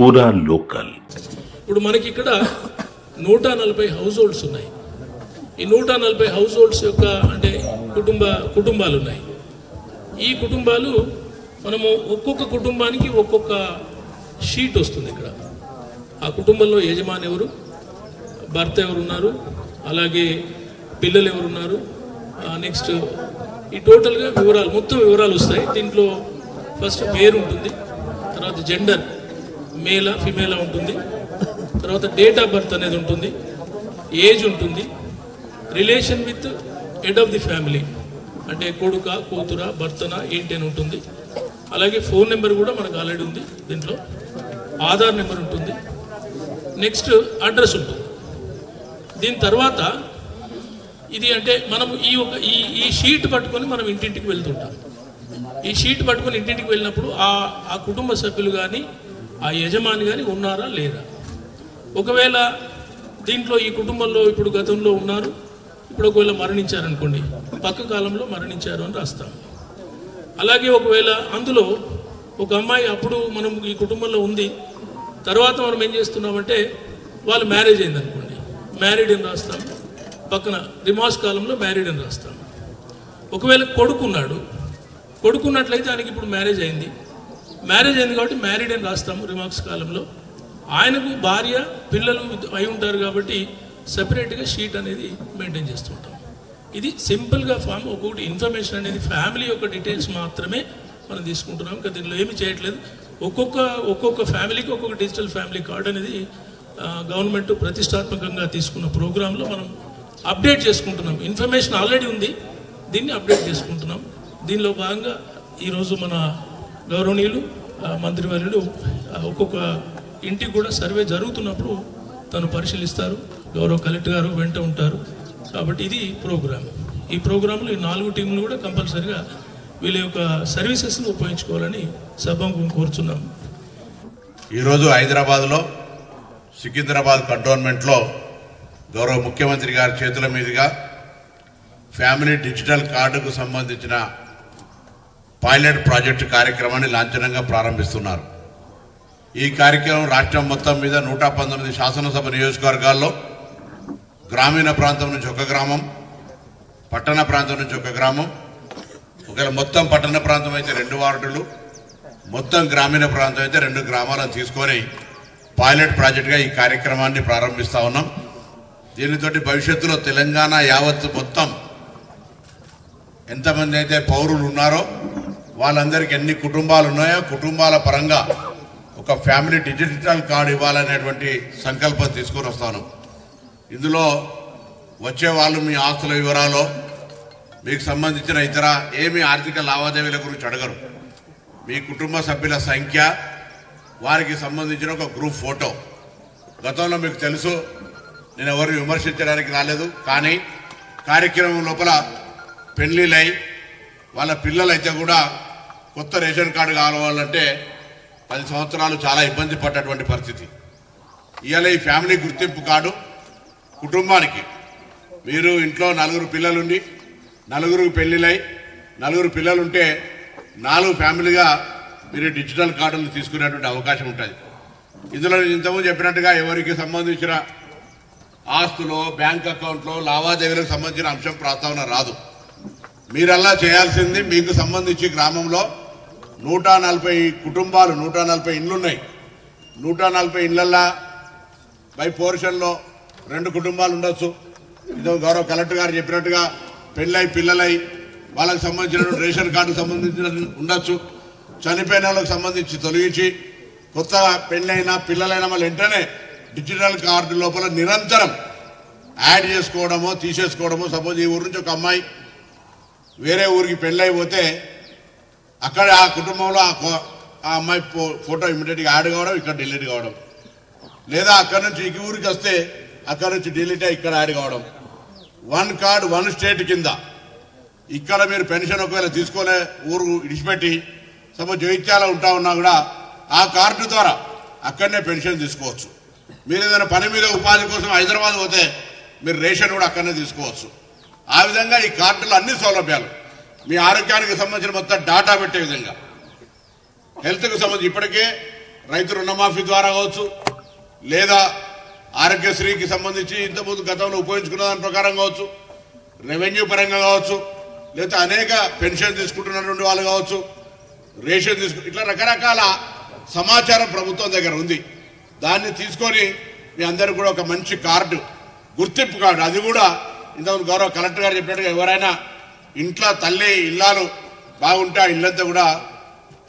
పూరా లోకల్. ఇప్పుడు మనకి ఇక్కడ 140 హౌస్ హోల్డ్స్ ఉన్నాయి. ఈ 140 హౌస్ హోల్డ్స్ యొక్క అంటే కుటుంబాలు ఉన్నాయి. ఈ కుటుంబాలు మనము ఒక్కొక్క కుటుంబానికి ఒక్కొక్క షీట్ వస్తుంది. ఇక్కడ ఆ కుటుంబంలో యజమాని ఎవరు, భర్త ఎవరున్నారు, అలాగే పిల్లలు ఎవరున్నారు, నెక్స్ట్ ఈ టోటల్గా మొత్తం వివరాలు వస్తాయి. దీంట్లో ఫస్ట్ పేరు ఉంటుంది, తర్వాత జెండర్ మేలా ఫిమేలా ఉంటుంది, తర్వాత డేట్ ఆఫ్ బర్త్ అనేది ఉంటుంది, ఏజ్ ఉంటుంది, relation with head of the family అంటే కొడుక కూతురా భర్తనా ఏంటి అని ఉంటుంది. అలాగే ఫోన్ నెంబర్ కూడా మనకు ఆల్రెడీ ఉంది దీంట్లో, ఆధార్ నెంబర్ ఉంటుంది, నెక్స్ట్ అడ్రస్ ఉంటుంది. దీని తర్వాత ఇది అంటే మనము ఈ షీట్ పట్టుకొని మనం ఇంటింటికి వెళ్తుంటాం. ఈ షీట్ పట్టుకొని ఇంటింటికి వెళ్ళినప్పుడు ఆ కుటుంబ సభ్యులు కానీ ఆ యజమాని కానీ ఉన్నారా లేదా, ఒకవేళ దీంట్లో ఈ కుటుంబంలో ఇప్పుడు గతంలో ఉన్నారు, ఇప్పుడు ఒకవేళ మరణించారనుకోండి, పక్క కాలంలో మరణించారు అని రాస్తాం. అలాగే ఒకవేళ అందులో ఒక అమ్మాయి అప్పుడు మనం ఈ కుటుంబంలో ఉంది, తర్వాత మనం ఏం చేస్తున్నామంటే వాళ్ళు మ్యారేజ్ అయింది అనుకోండి, మ్యారీడ్ అని రాస్తాం. పక్కన రిమార్క్స్ కాలంలో మ్యారీడ్ అని రాస్తాం. ఒకవేళ కొడుకున్నట్లయితే ఆయనకి ఇప్పుడు మ్యారేజ్ అయింది కాబట్టి మ్యారీడ్ అని రాస్తాము రిమార్క్స్ కాలంలో. ఆయనకు భార్య పిల్లలు అయి ఉంటారు కాబట్టి సెపరేట్గా షీట్ అనేది మెయింటైన్ చేస్తుంటాం. ఇది సింపుల్గా ఫామ్. ఒక్కొక్కటి ఇన్ఫర్మేషన్ అనేది ఫ్యామిలీ యొక్క డీటెయిల్స్ మాత్రమే మనం తీసుకుంటున్నాం. ఇంకా దీనిలో ఏమి చేయట్లేదు. ఒక్కొక్క ఫ్యామిలీకి ఒక్కొక్క డిజిటల్ ఫ్యామిలీ కార్డ్ అనేది గవర్నమెంట్ ప్రతిష్టాత్మకంగా తీసుకున్న ప్రోగ్రాంలో మనం అప్డేట్ చేసుకుంటున్నాం. ఇన్ఫర్మేషన్ ఆల్రెడీ ఉంది, దీన్ని అప్డేట్ చేసుకుంటున్నాం. దీనిలో భాగంగా ఈరోజు మన గౌరవనీయులు మంత్రివర్యులు ఒక్కొక్క ఇంటికి కూడా సర్వే జరుగుతున్నప్పుడు తను పరిశీలిస్తారు. గౌరవ కలెక్టర్ గారు వెంట ఉంటారు. కాబట్టి ఇది ప్రోగ్రామ్. ఈ ప్రోగ్రాంలో ఈ 4 టీంలు కూడా కంపల్సరిగా వీళ్ళ యొక్క సర్వీసెస్ని ఉపయోగించుకోవాలని సభకు కోరుచున్నాం. ఈరోజు హైదరాబాద్లో సికింద్రాబాద్ కంటోన్మెంట్లో గౌరవ ముఖ్యమంత్రి గారి చేతుల మీదుగా ఫ్యామిలీ డిజిటల్ కార్డుకు సంబంధించిన పైలట్ ప్రాజెక్టు కార్యక్రమాన్ని లాంఛనంగా ప్రారంభిస్తున్నారు. ఈ కార్యక్రమం రాష్ట్రం మొత్తం మీద 119 శాసనసభ నియోజకవర్గాల్లో గ్రామీణ ప్రాంతం నుంచి ఒక గ్రామం, పట్టణ ప్రాంతం నుంచి ఒక గ్రామం, ఒకవేళ మొత్తం పట్టణ ప్రాంతం అయితే 2 వార్డులు, మొత్తం గ్రామీణ ప్రాంతం అయితే 2 గ్రామాలను తీసుకొని పైలట్ ప్రాజెక్టుగా ఈ కార్యక్రమాన్ని ప్రారంభిస్తూ ఉన్నాం. దీనితోటి భవిష్యత్తులో తెలంగాణ యావత్తు మొత్తం ఎంతమంది అయితే పౌరులు ఉన్నారో వాళ్ళందరికీ ఎన్ని కుటుంబాలు ఉన్నాయో కుటుంబాల పరంగా ఒక ఫ్యామిలీ డిజిటల్ కార్డు ఇవ్వాలనేటువంటి సంకల్పం తీసుకొని వస్తాను. ఇందులో వచ్చే వాళ్ళు మీ ఆస్తుల వివరాలు, మీకు సంబంధించిన ఇతర ఏమి ఆర్థిక లావాదేవీల గురించి అడగరు. మీ కుటుంబ సభ్యుల సంఖ్య, వారికి సంబంధించిన ఒక గ్రూప్ ఫోటో. గతంలో మీకు తెలుసు, నేను ఎవరు విమర్శించడానికి రాలేదు, కానీ కార్యక్రమం లోపల పెళ్లిళ్ళై వాళ్ళ పిల్లలైతే కూడా కొత్త రేషన్ కార్డు కావాలంటే 10 సంవత్సరాలు చాలా ఇబ్బంది పడ్డటువంటి పరిస్థితి. ఇవాళ ఈ ఫ్యామిలీ గుర్తింపు కార్డు కుటుంబానికి, మీరు ఇంట్లో 4 పిల్లలుండి 4 పెళ్లిళ్ళై 4 పిల్లలుంటే 4 ఫ్యామిలీగా మీరు డిజిటల్ కార్డులు తీసుకునేటువంటి అవకాశం ఉంటుంది. ఇందులో ఇంతకుముందు చెప్పినట్టుగా ఎవరికి సంబంధించిన ఆస్తులో, బ్యాంక్ అకౌంట్లో లావాదేవీలకు సంబంధించిన అంశం ప్రస్తావన రాదు. మీరల్లా చేయాల్సింది, మీకు సంబంధించి గ్రామంలో 140 కుటుంబాలు, 140 ఇండ్లున్నాయి. 140 ఇండ్లల్లా బై పోర్షన్లో 2 కుటుంబాలు ఉండొచ్చు. ఇదో గౌరవ కలెక్టర్ గారు చెప్పినట్టుగా పెళ్ళై పిల్లలై వాళ్ళకి సంబంధించిన రేషన్ కార్డుకు సంబంధించిన ఉండొచ్చు. చనిపోయిన వాళ్ళకి సంబంధించి తొలగించి కొత్తగా పెళ్ళైనా పిల్లలైనా మళ్ళీ వెంటనే డిజిటల్ కార్డు లోపల నిరంతరం యాడ్ చేసుకోవడమో తీసేసుకోవడమో. సపోజ్ ఈ ఊరు నుంచి ఒక అమ్మాయి వేరే ఊరికి పెళ్ళైపోతే అక్కడ ఆ కుటుంబంలో ఆ అమ్మాయి ఫోటో ఇమీడియట్గా యాడ్ కావడం, ఇక్కడ డిలీట్ కావడం, లేదా అక్కడ నుంచి ఈ ఊరికి వస్తే అక్కడ నుంచి డిలీట్ అయ్యి ఇక్కడ యాడ్ కావడం. 1 కార్డ్ 1 స్టేట్ కింద ఇక్కడ మీరు పెన్షన్ ఒకవేళ తీసుకోలే ఊరు ఇడిచిపెట్టి సపోజ్ జగిత్యాల ఉంటా ఉన్నా కూడా ఆ కార్డు ద్వారా అక్కడనే పెన్షన్ తీసుకోవచ్చు. మీరు ఏదైనా పని మీద ఉపాధి కోసం హైదరాబాద్ పోతే మీరు రేషన్ కూడా అక్కడనే తీసుకోవచ్చు. ఆ విధంగా ఈ కార్డులో అన్ని సౌలభ్యాలు, మీ ఆరోగ్యానికి సంబంధించిన మొత్తం డాటా పెట్టే విధంగా, హెల్త్కి సంబంధించి ఇప్పటికే రైతు రుణమాఫీ ద్వారా కావచ్చు, లేదా ఆరోగ్యశ్రీకి సంబంధించి ఇంతకుముందు గతంలో ఉపయోగించుకున్న దాని ప్రకారం కావచ్చు, రెవెన్యూ పరంగా కావచ్చు, లేదా అనేక పెన్షన్ తీసుకుంటున్నటువంటి వాళ్ళు కావచ్చు, రేషన్ ఇట్లా రకరకాల సమాచారం ప్రభుత్వం దగ్గర ఉంది. దాన్ని తీసుకొని మీ అందరూ కూడా ఒక మంచి కార్డు, గుర్తింపు కార్డు, అది కూడా ఇంతకుముందు గౌరవ కలెక్టర్ గారు చెప్పినట్టుగా ఎవరైనా ఇంట్లో తల్లి ఇల్లాలు బాగుంటే ఆ ఇల్లంతా కూడా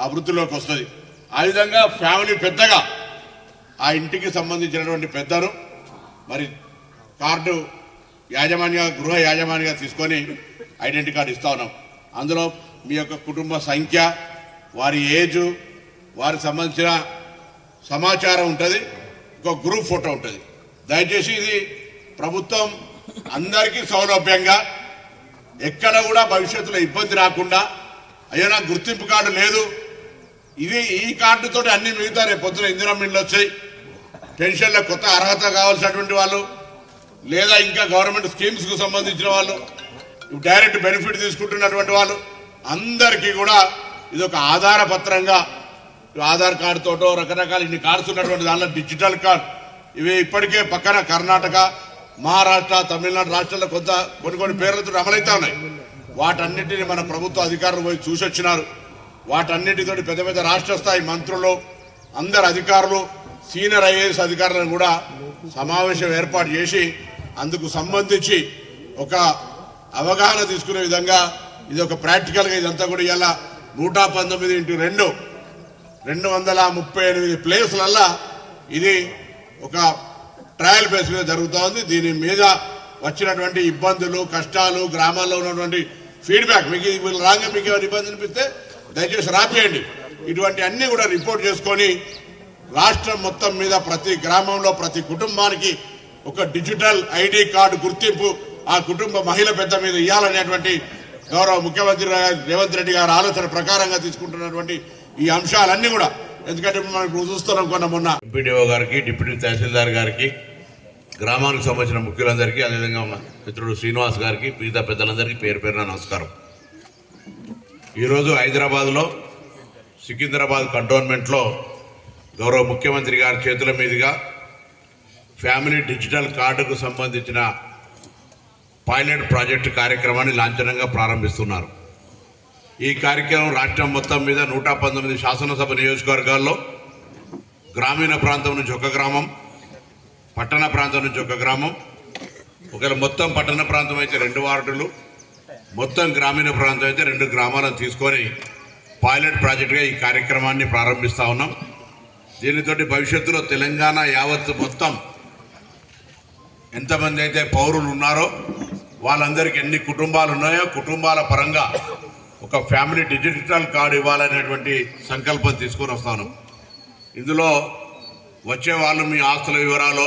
అభివృద్ధిలోకి వస్తుంది. ఆ విధంగా ఫ్యామిలీ పెద్దగా ఆ ఇంటికి సంబంధించినటువంటి పెద్దను మరి కార్డు గృహ యాజమాన్యంగా తీసుకొని ఐడెంటిటీ కార్డు ఇస్తా ఉన్నాం. అందులో మీ యొక్క కుటుంబ సంఖ్య, వారి ఏజు, వారికి సంబంధించిన సమాచారం ఉంటుంది, ఒక గ్రూప్ ఫోటో ఉంటుంది. దయచేసి ఇది ప్రభుత్వం అందరికీ సౌలభ్యంగా, ఎక్కడ కూడా భవిష్యత్తులో ఇబ్బంది రాకుండా, అయ్యో నాకు గుర్తింపు కార్డు లేదు, ఈ కార్డుతో అన్ని మిగతా రేపు పొద్దున ఇందిరమ్మ ఇళ్ళు వచ్చాయి, పెన్షన్ల కొత్త అర్హత కావాల్సినటువంటి వాళ్ళు, లేదా ఇంకా గవర్నమెంట్ స్కీమ్స్కు సంబంధించిన వాళ్ళు, డైరెక్ట్ బెనిఫిట్ తీసుకుంటున్నటువంటి వాళ్ళు అందరికీ కూడా ఇది ఒక ఆధార పత్రంగా, ఆధార్ కార్డుతోటో రకరకాల ఇన్ని కార్డ్స్ ఉన్నటువంటి దానిలో డిజిటల్ కార్డ్, ఇవి ఇప్పటికే పక్కన కర్ణాటక, మహారాష్ట్ర, తమిళనాడు రాష్ట్రాల్లో కొన్ని పేర్లతో అమలవుతా ఉన్నాయి. వాటన్నిటిని మన ప్రభుత్వ అధికారులు పోయి చూసి వచ్చినారు. వాటన్నిటితో పెద్ద పెద్ద రాష్ట్ర స్థాయి మంత్రులు, అందరు అధికారులు, సీనియర్ ఐఏఎస్ అధికారులను కూడా సమావేశం ఏర్పాటు చేసి అందుకు సంబంధించి ఒక అవగాహన తీసుకునే విధంగా ఇది ఒక ప్రాక్టికల్గా ఇదంతా కూడా ఇలా 119x2 238 ప్లేసులల్లా ఇది ఒక ట్రయల్ బేస్ మీద జరుగుతూ ఉంది. దీని మీద వచ్చినటువంటి ఇబ్బందులు, కష్టాలు, గ్రామాల్లో ఉన్నటువంటి ఫీడ్బ్యాక్, మీకు రాగా మీకు ఏమైనా ఇబ్బంది అనిపిస్తే దయచేసి రాపియండి. ఇటువంటి అన్ని కూడా రిపోర్ట్ చేసుకొని రాష్ట్రం మొత్తం మీద ప్రతి గ్రామంలో ప్రతి కుటుంబానికి ఒక డిజిటల్ ఐడి కార్డు గుర్తింపు ఆ కుటుంబ మహిళ పెద్ద మీద ఇవ్వాలనేటువంటి గౌరవ ముఖ్యమంత్రి రేవంత్ రెడ్డి గారి ఆలోచన ప్రకారంగా తీసుకుంటున్నటువంటి ఈ అంశాలన్నీ కూడా, ఎందుకంటే మనం చూస్తున్నాం మొన్న ఎంపీడీఓ గారికి, డిప్యూటీ తహసీల్దార్ గారికి, గ్రామానికి సంబంధించిన ముఖ్యులందరికీ, అదేవిధంగా ఉన్న మిత్రుడు శ్రీనివాస్ గారికి, మిగతా పెద్దలందరికీ పేరు పేరున నమస్కారం. ఈరోజు హైదరాబాద్లో సికింద్రాబాద్ కంటోన్మెంట్లో గౌరవ ముఖ్యమంత్రి గారి చేతుల మీదుగా ఫ్యామిలీ డిజిటల్ కార్డుకు సంబంధించిన పైలట్ ప్రాజెక్టు కార్యక్రమాన్ని లాంఛనంగా ప్రారంభిస్తున్నారు. ఈ కార్యక్రమం రాష్ట్రం మొత్తం మీద 119 శాసనసభ నియోజకవర్గాల్లో గ్రామీణ ప్రాంతం నుంచి ఒక గ్రామం, పట్టణ ప్రాంతం నుంచి ఒక గ్రామం, ఒకవేళ మొత్తం పట్టణ ప్రాంతం అయితే 2 వార్డులు, మొత్తం గ్రామీణ ప్రాంతం అయితే 2 గ్రామాలను తీసుకొని పైలట్ ప్రాజెక్టుగా ఈ కార్యక్రమాన్ని ప్రారంభిస్తూ ఉన్నాం. దీనితో భవిష్యత్తులో తెలంగాణ యావత్తు మొత్తం ఎంతమంది అయితే పౌరులు ఉన్నారో వాళ్ళందరికీ ఎన్ని కుటుంబాలు ఉన్నాయో కుటుంబాల పరంగా ఒక ఫ్యామిలీ డిజిటల్ కార్డు ఇవ్వాలనేటువంటి సంకల్పం తీసుకొని వస్తాను. ఇందులో వచ్చే వాళ్ళు మీ ఆస్తుల వివరాలు,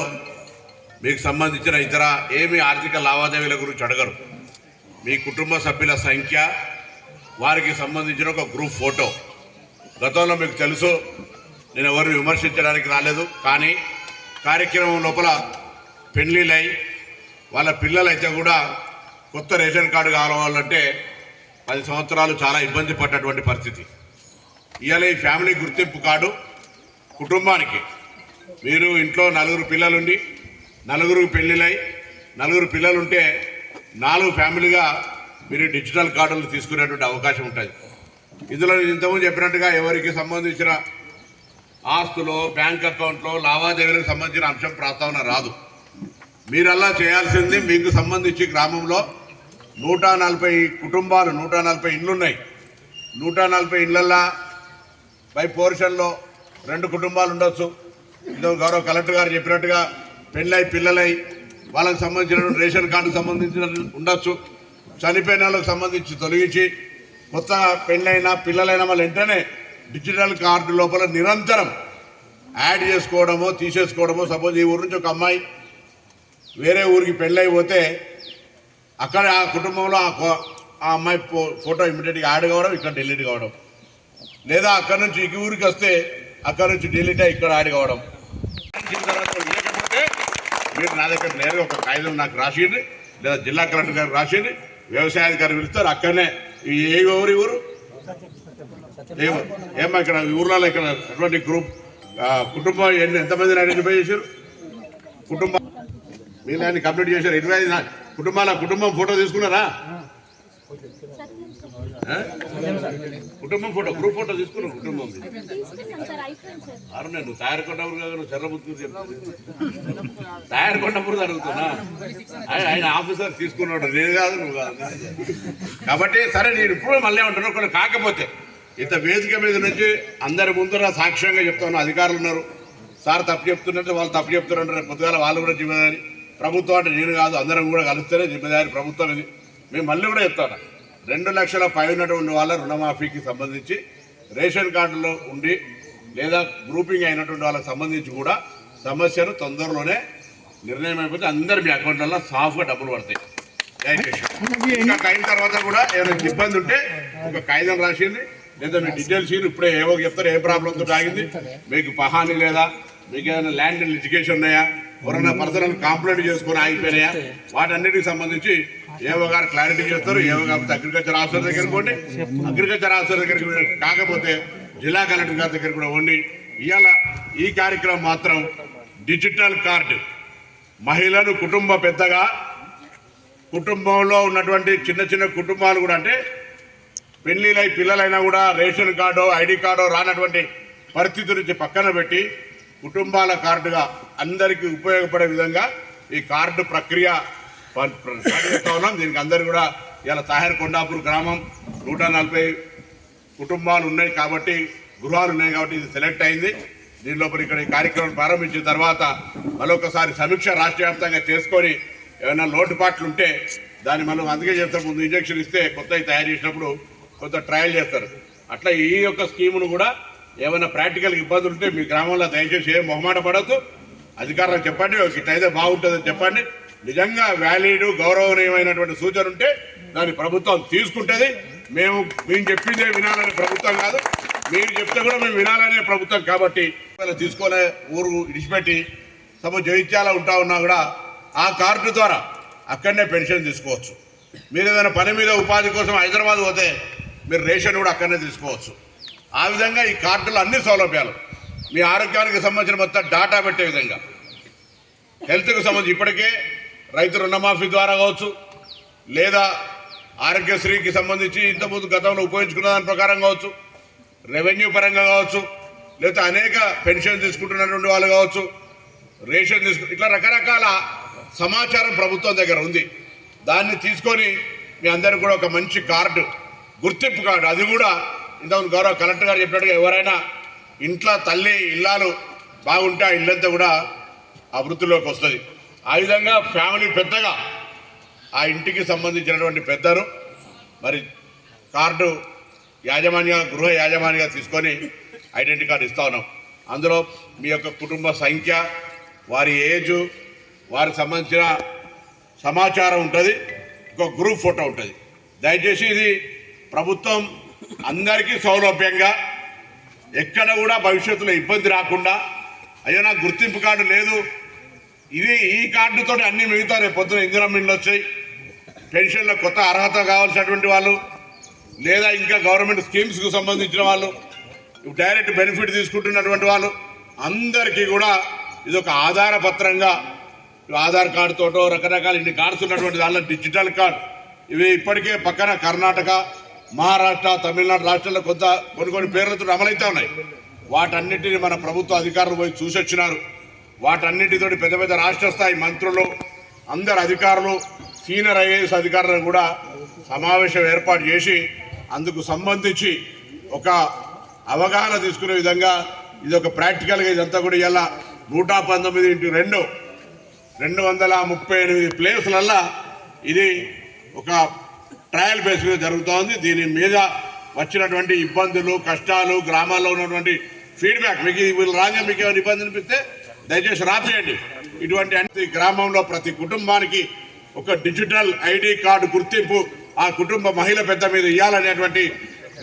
మీకు సంబంధించిన ఇతర ఏమి ఆర్థిక లావాదేవీల గురించి అడగరు. మీ కుటుంబ సభ్యుల సంఖ్య, వారికి సంబంధించిన ఒక గ్రూప్ ఫోటో. గతంలో మీకు తెలుసు, నేను ఎవరిని విమర్శించడానికి రాలేదు, కానీ కార్యక్రమం లోపల పెళ్లిళ్ళై వాళ్ళ పిల్లలైతే కూడా కొత్త రేషన్ కార్డు కావాలంటే 10 సంవత్సరాలు చాలా ఇబ్బంది పడ్డటువంటి పరిస్థితి. ఇవాళ ఈ ఫ్యామిలీ గుర్తింపు కార్డు కుటుంబానికి, మీరు ఇంట్లో 4 పిల్లలుండి 4 పెళ్లిళ్ళై 4 పిల్లలుంటే 4 ఫ్యామిలీగా మీరు డిజిటల్ కార్డులు తీసుకునేటువంటి అవకాశం ఉంటుంది. ఇందులో ఇంతకుముందు చెప్పినట్టుగా ఎవరికి సంబంధించిన ఆస్తులో, బ్యాంక్ అకౌంట్లో లావాదేవీలకు సంబంధించిన అంశం ప్రస్తావన రాదు. మీరల్లా చేయాల్సింది, మీకు సంబంధించి గ్రామంలో 140 కుటుంబాలు, 140 ఇండ్లున్నాయి. 140 ఇండ్లల్లో బై పోర్షన్లో 2 కుటుంబాలు ఉండొచ్చు. ఇదో గౌరవ కలెక్టర్ గారు చెప్పినట్టుగా పెళ్ళై పిల్లలై వాళ్ళకి సంబంధించిన రేషన్ కార్డుకు సంబంధించిన ఉండొచ్చు. చనిపోయిన వాళ్ళకి సంబంధించి తొలగించి కొత్తగా పెళ్ళైనా పిల్లలైనా వాళ్ళు వెంటనే డిజిటల్ కార్డు లోపల నిరంతరం యాడ్ చేసుకోవడమో తీసేసుకోవడమో. సపోజ్ ఈ ఊరు నుంచి ఒక అమ్మాయి వేరే ఊరికి పెళ్ళైపోతే అక్కడ ఆ కుటుంబంలో ఆ అమ్మాయి ఫోటో ఇమ్మీడియట్గా యాడ్ కావడం, ఇక్కడ డిలీట్ కావడం, లేదా అక్కడ నుంచి ఈ ఊరికి వస్తే అక్కడ నుంచి డిలీట్ అయ్యి ఇక్కడ యాడ్ కావడం. లేకపోతే మీరు నా దగ్గర నేరుగా ఒక కాగితం నాకు రాసింది, లేదా జిల్లా కలెక్టర్ గారికి రాసింది, వ్యవసాయాధికారి పిలుస్తారు, అక్కడనే ఊరు ఏమో ఇక్కడ ఊర్లలో ఇక్కడ అటువంటి కుటుంబం ఎంతమందిని ఐడెంటిఫై చేశారు? కుటుంబం మీరు కంప్లీట్ చేశారు. 25 కుటుంబం ఫోటో తీసుకున్నారా? కుటుంబం ఫోటో గ్రూప్ ఫోటో తీసుకున్నావు? కుటుంబం నేను తయారు కొన్నప్పుడు కదా నువ్వు చెర్రబుద్ధి చెప్తాను. తయారు కొన్నప్పుడు అడుగుతున్నా. ఆయన ఆఫీసర్ తీసుకున్నాడు, నేను కాదు నువ్వు కాదు. కాబట్టి సరే నేను ఇప్పుడు మళ్ళీ ఉంటున్నా కొన్ని. కాకపోతే ఇంత వేదిక మీద నుంచి అందరి ముందర సాక్ష్యంగా చెప్తాను. అధికారులు ఉన్నారు, సార్ తప్పు చెప్తున్నట్టు వాళ్ళు తప్పు చెప్తున్నారు. పొద్దుగాల వాళ్ళు కూడా జిమ్మేదారి. ప్రభుత్వం అంటే నేను కాదు, అందరం కూడా కలిస్తేనే జిమ్మేదారి ప్రభుత్వం ఇది. మేము మళ్ళీ కూడా చెప్తాను, 2 లక్షల పై ఉన్నటువంటి వాళ్ళ రుణమాఫీకి సంబంధించి రేషన్ కార్డులో ఉండి లేదా గ్రూపింగ్ అయినటువంటి వాళ్ళకి సంబంధించి కూడా సమస్యను తొందరలోనే నిర్ణయం అయిపోతే అందరు మీ అకౌంట్లలో సాఫ్గా డబ్బులు పడతాయి. ఇంకా అయిన తర్వాత కూడా ఏమైనా ఇబ్బంది ఉంటే ఒక కాగితం రాసింది లేదా మీ డీటెయిల్స్ ఇప్పుడే ఏవో చెప్తారు, ఏ ప్రాబ్లంతో ఆగింది, మీకు పహాని లేదా, మీకు ఏమైనా ల్యాండ్ లిటిగేషన్ ఉన్నాయా, ఎవరైనా పర్సనల్ కంప్లైంట్ చేసుకుని ఆగిపోయినాయా, వాటన్నిటికి సంబంధించి ఏవో గారు క్లారిటీ చేస్తారు. ఏవో కాకపోతే అగ్రికల్చర్ ఆఫీసర్ దగ్గరికి పోండి, అగ్రికల్చర్ ఆఫీసర్ దగ్గరికి కాకపోతే జిల్లా కలెక్టర్ గారి దగ్గర కూడా ఉండి. ఇవాళ ఈ కార్యక్రమం మాత్రం డిజిటల్ కార్డు మహిళలు కుటుంబ పెద్దగా కుటుంబంలో ఉన్నటువంటి చిన్న చిన్న కుటుంబాలు కూడా అంటే పెళ్లిలై పిల్లలైనా కూడా రేషన్ కార్డో ఐడి కార్డో రానటువంటి పరిస్థితి నుంచి పక్కన పెట్టి కుటుంబాల కార్డుగా అందరికీ ఉపయోగపడే విధంగా ఈ కార్డు ప్రక్రియ సాగిస్తూ ఉన్నాం. దీనికి అందరు కూడా ఇలా తాహేర్ కొండాపూర్ గ్రామం 140 కుటుంబాలు ఉన్నాయి కాబట్టి, గృహాలు ఉన్నాయి కాబట్టి ఇది సెలెక్ట్ అయింది. దీని లోపల ఇక్కడ ఈ కార్యక్రమం ప్రారంభించిన తర్వాత మరొకసారి సమీక్ష రాష్ట్ర వ్యాప్తంగా చేసుకొని ఏమైనా లోటుపాట్లు ఉంటే దాన్ని మనం అందుకే చేస్తారు. ముందు ఇంజక్షన్ ఇస్తే కొత్తవి తయారు చేసినప్పుడు కొంత ట్రయల్ చేస్తారు. అట్లా ఈ యొక్క స్కీమును కూడా ఏమైనా ప్రాక్టికల్ ఇబ్బందులు ఉంటే మీ గ్రామంలో దయచేసి ఏం మొహమాట పడద్దు, అధికారులకు చెప్పండి, ఇట్లయితే బాగుంటుందని చెప్పండి. నిజంగా వ్యాలిడ్ గౌరవనీయమైనటువంటి సూచన ఉంటే దాన్ని ప్రభుత్వం తీసుకుంటుంది. మేము చెప్పిందే వినాలనే ప్రభుత్వం కాదు, మీరు చెప్తే కూడా మేము వినాలనే ప్రభుత్వం. కాబట్టి తీసుకోలే ఊరు ఇడిచిపెట్టి సపోజ్ జగిత్యాల ఉంటా ఉన్నా కూడా ఆ కార్డు ద్వారా అక్కడనే పెన్షన్ తీసుకోవచ్చు. మీరు ఏదైనా పని మీద ఉపాధి కోసం హైదరాబాద్ పోతే మీరు రేషన్ కూడా అక్కడనే తీసుకోవచ్చు. ఆ విధంగా ఈ కార్డులో అన్ని సౌలభ్యాలు, మీ ఆరోగ్యానికి సంబంధించిన మొత్తం డాటా పెట్టే విధంగా, హెల్త్కు సంబంధించి ఇప్పటికే రైతు రుణమాఫీ ద్వారా కావచ్చు, లేదా ఆరోగ్యశ్రీకి సంబంధించి ఇంతకుముందు గతంలో ఉపయోగించుకున్న దాని ప్రకారం కావచ్చు, రెవెన్యూ పరంగా కావచ్చు, లేదా అనేక పెన్షన్ తీసుకుంటున్నటువంటి వాళ్ళు కావచ్చు, రేషన్ ఇట్లా రకరకాల సమాచారం ప్రభుత్వం దగ్గర ఉంది. దాన్ని తీసుకొని మీ అందరికీ కూడా ఒక మంచి కార్డు, గుర్తింపు కార్డు, అది కూడా ఇంతకుముందు గౌరవ కలెక్టర్ గారు చెప్పినట్టుగా ఎవరైనా ఇంట్లో తల్లి ఇల్లాలు బాగుంటే ఆ ఇల్లంతా కూడా అభివృద్ధిలోకి వస్తుంది. ఆ విధంగా ఫ్యామిలీ పెద్దగా ఆ ఇంటికి సంబంధించినటువంటి పెద్దను మరి కార్డు గృహ యాజమాన్యంగా తీసుకొని ఐడెంటిటీ కార్డు ఇస్తా ఉన్నాం. అందులో మీ యొక్క కుటుంబ సంఖ్య, వారి ఏజు, వారికి సంబంధించిన సమాచారం ఉంటుంది, ఒక గ్రూప్ ఫోటో ఉంటుంది. దయచేసి ఇది ప్రభుత్వం అందరికీ సౌలభ్యంగా, ఎక్కడ కూడా భవిష్యత్తులో ఇబ్బంది రాకుండా, అయ్యో నాకు గుర్తింపు కార్డు లేదు, ఈ కార్డుతో అన్ని మిగతా రేపు పొద్దున ఇందిరమ్మ వచ్చాయి, పెన్షన్లో కొత్త అర్హత కావాల్సినటువంటి వాళ్ళు, లేదా ఇంకా గవర్నమెంట్ స్కీమ్స్కు సంబంధించిన వాళ్ళు, డైరెక్ట్ బెనిఫిట్ తీసుకుంటున్నటువంటి వాళ్ళు అందరికీ కూడా ఇది ఒక ఆధార పత్రంగా, ఆధార్ కార్డుతోటో రకరకాల ఇన్ని కార్డ్స్ ఉన్నటువంటి దానిలో డిజిటల్ కార్డు. ఇవి ఇప్పటికే పక్కన కర్ణాటక, మహారాష్ట్ర, తమిళనాడు రాష్ట్రాల్లో కొన్ని పేర్లతో అమలవుతూ ఉన్నాయి. వాటన్నిటిని మన ప్రభుత్వ అధికారులు పోయి చూసి వచ్చినారు. వాటన్నిటితోటి పెద్ద పెద్ద రాష్ట్ర స్థాయి మంత్రులు, అందరు అధికారులు, సీనియర్ ఐఏఎస్ అధికారులను కూడా సమావేశం ఏర్పాటు చేసి అందుకు సంబంధించి ఒక అవగాహన తీసుకునే విధంగా ఇది ఒక ప్రాక్టికల్గా ఇదంతా కూడా ఇలా 119x2 238 ప్లేసులల్లా ఇది ఒక ట్రయల్ బేస్ మీద జరుగుతోంది. దీని మీద వచ్చినటువంటి ఇబ్బందులు, కష్టాలు, గ్రామాల్లో ఉన్నటువంటి ఫీడ్బ్యాక్, మీకు వీళ్ళు రాగా మీకు ఏమైనా ఇబ్బంది అనిపిస్తే దయచేసి రాపియండి. ఇటువంటి అన్ని గ్రామంలో ప్రతి కుటుంబానికి ఒక డిజిటల్ ఐడి కార్డు గుర్తింపు ఆ కుటుంబ మహిళ పెద్ద మీద ఇవ్వాలనేటువంటి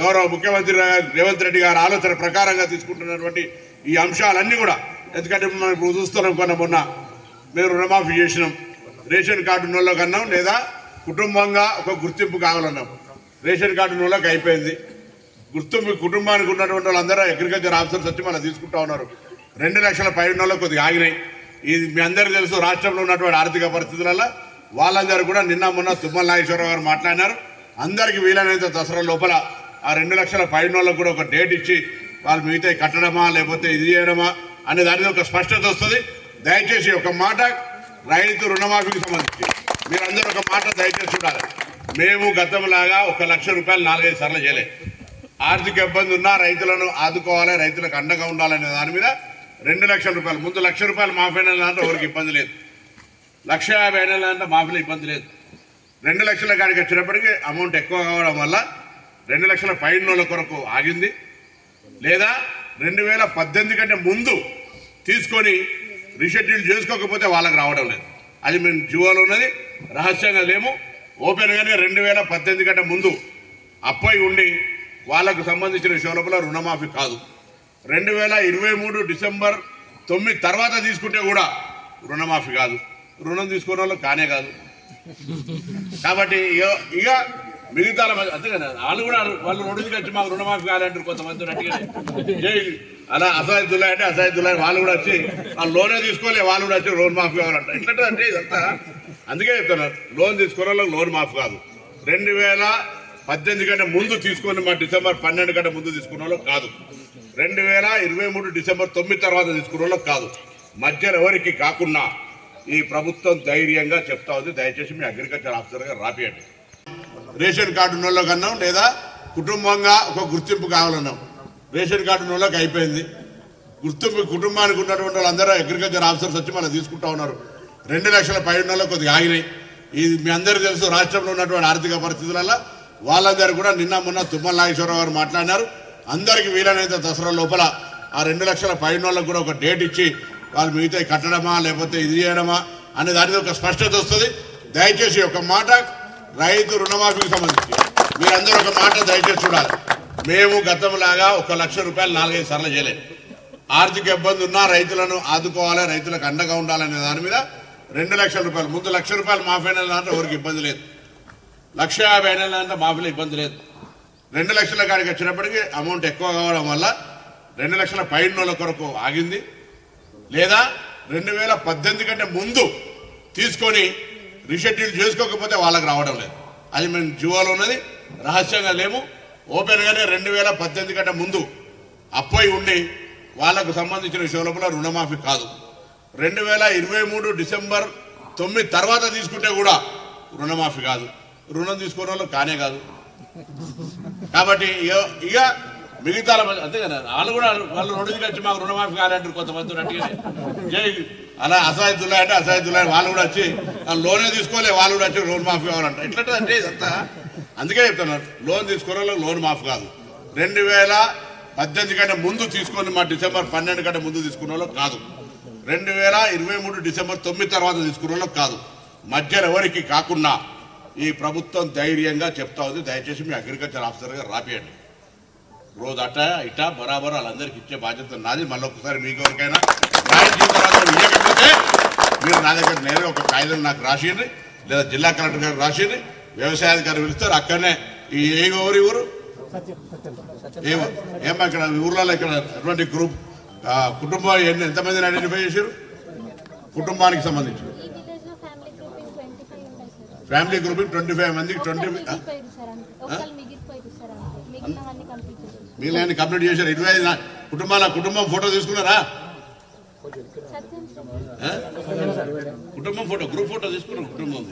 గౌరవ ముఖ్యమంత్రి రేవంత్ రెడ్డి గారి ఆలోచన ప్రకారంగా తీసుకుంటున్నటువంటి ఈ అంశాలన్నీ కూడా, ఎందుకంటే మనం ఇప్పుడు చూస్తున్నాం, మొన్న మేము రుణమాఫీ చేసినాం, రేషన్ కార్డు ఉన్న వాళ్ళకి అన్నాం, లేదా కుటుంబంగా ఒక గుర్తింపు కావాలన్నాం, రేషన్ కార్డు ఉన్న వాళ్ళకి అయిపోయింది. గుర్తింపు కుటుంబానికి ఉన్నటువంటి వాళ్ళందరూ అగ్రికల్చర్ ఆఫీసర్స్ వచ్చి మనం తీసుకుంటా ఉన్నారు. 2 లక్షల పైన కొద్దిగా ఆగినాయి. ఇది మీ అందరికీ తెలుసు. రాష్ట్రంలో ఉన్నటువంటి ఆర్థిక పరిస్థితులలో వాళ్ళందరూ కూడా నిన్న మొన్న తుమ్మల నాగేశ్వరరావు గారు మాట్లాడినారు. అందరికీ వీలైనంత దసరా లోపల ఆ 2 లక్షల పైన కూడా ఒక డేట్ ఇచ్చి వాళ్ళు మిగతా కట్టడమా లేకపోతే ఇది చేయడమా అనే దాని ఒక స్పష్టత వస్తుంది. దయచేసి ఒక మాట రైతు రుణమాఫీకి సంబంధించి మీరందరూ ఒక మాట దయచేసి చూడాలి. మేము గతంలాగా 1 లక్ష రూపాయలు 4-5 సార్లు చేయలే. ఆర్థిక ఇబ్బంది ఉన్నా రైతులను ఆదుకోవాలి, రైతులకు అండగా ఉండాలనే దాని మీద 2 లక్షల రూపాయలు ముందు 1 లక్ష రూపాయలు మాఫీ అయినంటే ఎవరికి ఇబ్బంది లేదు. 1,50,000 అయినంటే మాఫీలో ఇబ్బంది లేదు. 2 లక్షల కాడికి వచ్చినప్పటికీ అమౌంట్ ఎక్కువ కావడం వల్ల 2 లక్షల పైన కొరకు ఆగింది. లేదా 2018 కంటే ముందు తీసుకొని రీషెడ్యూల్ చేసుకోకపోతే వాళ్ళకి రావడం లేదు. అది మేము జీవోలో ఉన్నది, రహస్యంగా లేము, ఓపెన్గానే 2018 కంటే ముందు అప్పై ఉండి వాళ్ళకు సంబంధించిన విషయం లోపల రుణమాఫీ కాదు. 2023 డిసెంబర్ 9 తర్వాత తీసుకుంటే కూడా రుణమాఫీ కాదు. రుణం తీసుకునే వాళ్ళు కానే కాదు. కాబట్టి ఇక మిగతా అంతేగానే వాళ్ళు కూడా వాళ్ళు రెండు వచ్చి మాకు రుణమాఫీ కావాలంటారు కొంతమంది అట్టుగానే. అలా అసహాయుద్దులే అంటే అసహాయుద్దులే వాళ్ళు కూడా వచ్చి వాళ్ళు లోనే తీసుకోలే, వాళ్ళు కూడా వచ్చి లోన్ మాఫీ కావాలంట. ఎట్లంటే ఇదంతా అందుకే చెప్తున్నారు, లోన్ తీసుకునే వాళ్ళకి లోన్ మాఫీ కాదు. 2018 కంటే ముందు తీసుకొని మా డిసెంబర్ 12 కంటే ముందు తీసుకున్న వాళ్ళకి కాదు. 2023 డిసెంబర్ 9 తర్వాత తీసుకున్న వాళ్ళకి కాదు. మధ్యలో ఎవరికి కాకుండా ఈ ప్రభుత్వం ధైర్యంగా చెప్తా ఉంది. దయచేసి మీ అగ్రికల్చర్ ఆఫీసర్ గారు రాపియండి. రేషన్ కార్డు ఉన్న వాళ్ళకి అన్నాం, లేదా కుటుంబంగా ఒక గుర్తింపు కావాలన్నాం. రేషన్ కార్డు ఉన్న వాళ్ళకి అయిపోయింది. గుర్తింపు కుటుంబానికి ఉన్నటువంటి వాళ్ళందరూ అగ్రికల్చర్ ఆఫీసర్స్ వచ్చి మనం తీసుకుంటా ఉన్నారు. 2 లక్షల పైన కొద్దిగా ఆగినాయి. ఇది మీ అందరికీ తెలుసు. రాష్ట్రంలో ఉన్నటువంటి ఆర్థిక పరిస్థితులలో వాళ్ళందరూ కూడా నిన్న మొన్న తుమ్మల నాగేశ్వరరావు గారు మాట్లాడినారు. అందరికీ వీలైనంత దసరా లోపల ఆ 2 లక్షల పైన కూడా ఒక డేట్ ఇచ్చి వాళ్ళు మిగతా కట్టడమా లేకపోతే ఇది చేయడమా అనే దాని ఒక స్పష్టత వస్తుంది. దయచేసి ఒక మాట రైతు రుణమాఫీకి సంబంధించి మీరందరూ ఒక మాట దయచేసి చూడాలి. మేము గతంలాగా 1 లక్ష రూపాయలు 4-5 సార్లు చేయలేదు. ఆర్థిక ఇబ్బంది ఉన్నా రైతులను ఆదుకోవాలి, రైతులకు అండగా ఉండాలనే దాని మీద 2 లక్షల రూపాయలు ముందు 1 లక్ష రూపాయలు మాఫీ అయినంటే ఎవరికి ఇబ్బంది లేదు. 1,50,000 అయినంటే మాఫీలో ఇబ్బంది లేదు. 2 లక్షల కాడికి వచ్చినప్పటికీ అమౌంట్ ఎక్కువ కావడం వల్ల 2 లక్షల పైన కొరకు ఆగింది. లేదా 2018 కంటే ముందు తీసుకొని రీషెడ్యూల్ చేసుకోకపోతే వాళ్ళకి రావడం లేదు. అది మేము జీవోలో ఉన్నది, రహస్యంగా లేము, ఓపెన్గానే 2018 కంటే ముందు అప్పై ఉండి వాళ్ళకు సంబంధించిన విషయం లోపల రుణమాఫీ కాదు. 2023 డిసెంబర్ 9 తర్వాత తీసుకుంటే కూడా రుణమాఫీ కాదు. రుణం తీసుకునే వాళ్ళు కానే కాదు. కాబట్టి ఇక మిగతా అంతేగానే వాళ్ళు కూడా వాళ్ళు రెండు వచ్చి మాకు రుణమాఫీ కావాలంటారు కొంతమంది అట్టుగానే. అలా అసహాయుద్దులే అంటే అసహాయుద్దులే వాళ్ళు కూడా వచ్చి లోనే తీసుకోలే, వాళ్ళు కూడా వచ్చి లోన్ మాఫీ కావాలంట. ఎట్లంటే ఇదంతా అందుకే చెప్తున్నారు, లోన్ తీసుకునే వాళ్ళకి లోన్ మాఫీ కాదు. 2018 కంటే ముందు తీసుకొని మా డిసెంబర్ 12 కంటే ముందు తీసుకున్న వాళ్ళకి కాదు. 2023 డిసెంబర్ 9 తర్వాత తీసుకున్న వాళ్ళకి కాదు. మధ్యలో ఎవరికి కాకుండా ఈ ప్రభుత్వం ధైర్యంగా చెప్తా ఉంది. దయచేసి మీ అగ్రికల్చర్ ఆఫీసర్ గారు రాపియండి. రోజు ఇటా బరాబర్ వాళ్ళందరికీ ఇచ్చే బాధ్యత నాది. మళ్ళీ ఒకసారి మీకు ఎవరికైనా రాయించిన తర్వాత ఇవ్వకపోతే మీరు నా దగ్గర నేరుగా ఒక కాగితం నాకు రాసియండి, లేదా జిల్లా కలెక్టర్ గారు రాసియండి, వ్యవసాయాధికారి పిలుస్తారు. అక్కడనే ఈ ఊరు ఏమో ఇక్కడ ఊర్లలో ఇక్కడ అటువంటి గ్రూప్ కుటుంబం ఎంతమందిని ఐడెంటిఫై చేశారు? కుటుంబానికి సంబంధించి ఫ్యామిలీ గ్రూప్ 25 మందికి 20 మిగిలిన కంప్లీట్ చేశారు. 25 కుటుంబం ఫోటో తీసుకున్నారా? కుటుంబం ఫోటో గ్రూప్ ఫోటో తీసుకున్నారు కుటుంబం.